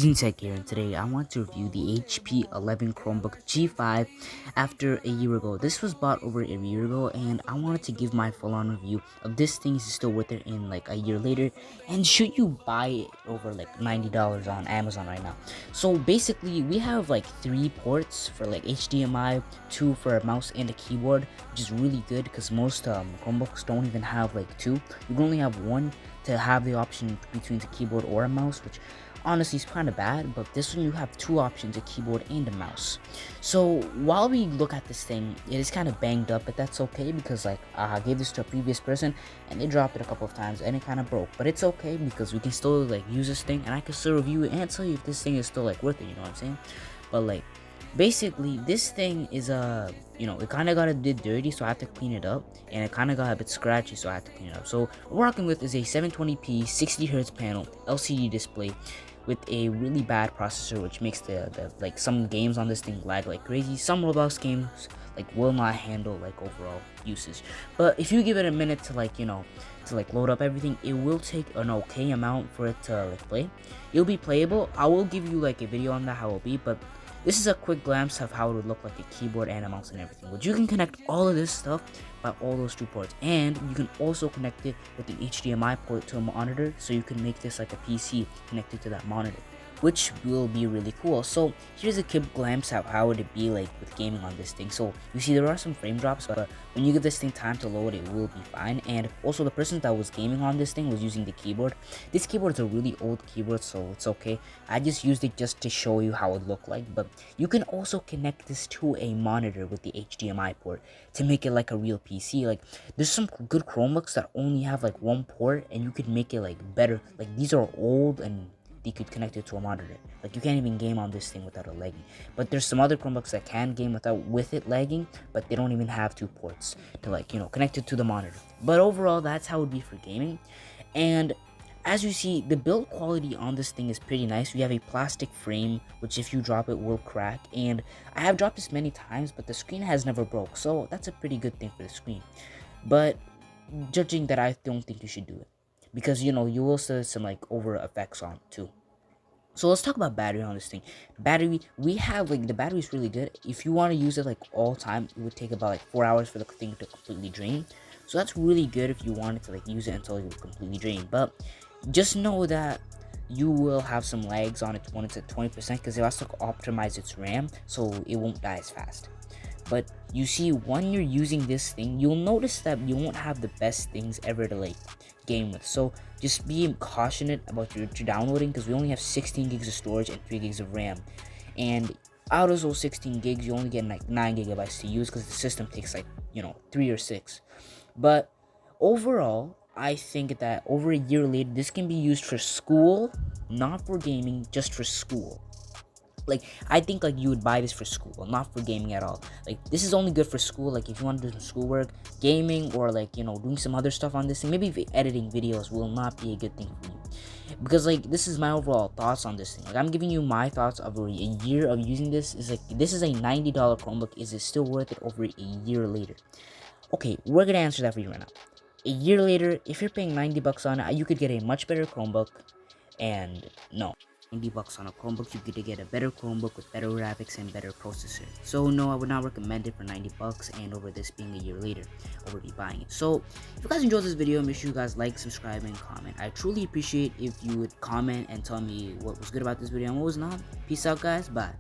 Tech here, and today I want to review the HP 11 Chromebook G5 after a year ago. This was bought over a year ago, and I wanted to give my full-on review of this thing. Is still worth it in like a year later, and should you buy it over like $90 on Amazon right now? So basically, we have like 3 ports for like HDMI, 2 for a mouse and a keyboard, which is really good because most Chromebooks don't even have like 2. You can only have 1 to have the option between the keyboard or a mouse, which honestly is kind of bad, but this one you have 2 options, a keyboard and a mouse. So while we look at this thing, it is kind of banged up, but that's okay because like I gave this to a previous person and they dropped it a couple of times and it kind of broke, but it's okay because we can still like use this thing and I can still review it and tell you if this thing is still like worth it, you know what I'm saying? But like basically this thing is it kind of got a bit dirty, so I have to clean it up, and it kind of got a bit scratchy, so I have to clean it up. So what we're working with is a 720p 60Hz panel LCD display with a really bad processor, which makes the like some games on this thing lag like crazy. Some Roblox games like will not handle like overall usage, but if you give it a minute to like load up everything, it will take an okay amount for it to like play. It'll be playable. I will give you like a video on that how it'll be, but this is a quick glance of how it would look like a keyboard and a mouse and everything. But you can connect all of this stuff by all those 2 ports, and you can also connect it with an HDMI port to a monitor, so you can make this like a PC connected to that monitor, which will be really cool. So here's a quick glance at how would it be like with gaming on this thing. So you see there are some frame drops, but when you give this thing time to load, it will be fine. And also the person that was gaming on this thing was using the keyboard. This keyboard is a really old keyboard, so it's okay. I just used it just to show you how it looked like, but you can also connect this to a monitor with the HDMI port to make it like a real PC. Like there's some good Chromebooks that only have like 1 port, and you could make it like better. Like these are old and they could connect it to a monitor. Like you can't even game on this thing without it lagging. But there's some other Chromebooks that can game with it lagging, but they don't even have 2 ports to like connect it to the monitor. But overall, that's how it would be for gaming. And as you see, the build quality on this thing is pretty nice. We have a plastic frame, which if you drop it will crack, and I have dropped this many times, but the screen has never broke, so that's a pretty good thing for the screen. But judging that, I don't think you should do it, because you will see some like over effects on it too. So let's talk about battery on this thing. Battery, we have like the battery is really good. If you want to use it like all time, it would take about like 4 hours for the thing to completely drain. So that's really good if you wanted to like use it until you completely drain. But just know that you will have some lags on it when it's at 20%, because it has to optimize its RAM so it won't die as fast. But you see, when you're using this thing, you'll notice that you won't have the best things ever to like game with. So just be cautious about your downloading, because we only have 16 gigs of storage and 3 gigs of RAM, and out of those 16 gigs you only get like 9 gigabytes to use because the system takes like 3 or 6. But overall, I think that over a year later, this can be used for school, not for gaming, just for school. Like I think like you would buy this for school, not for gaming at all. Like this is only good for school, like if you want to do some schoolwork. Gaming or like doing some other stuff on this thing, maybe editing videos, will not be a good thing for you, because like this is my overall thoughts on this thing. Like I'm giving you my thoughts over a year of using this. Is like, this is a $90 Chromebook. Is it still worth it over a year later? Okay, we're gonna answer that for you right now. A year later, if you're paying $90 on it, you could get a much better Chromebook. And no, $90 on a Chromebook, you could get a better Chromebook with better graphics and better processor. So no, I would not recommend it for $90, and over this being a year later, I would be buying it. So if you guys enjoyed this video, make sure you guys like, subscribe, and comment. I truly appreciate if you would comment and tell me what was good about this video and what was not. Peace out, guys. Bye.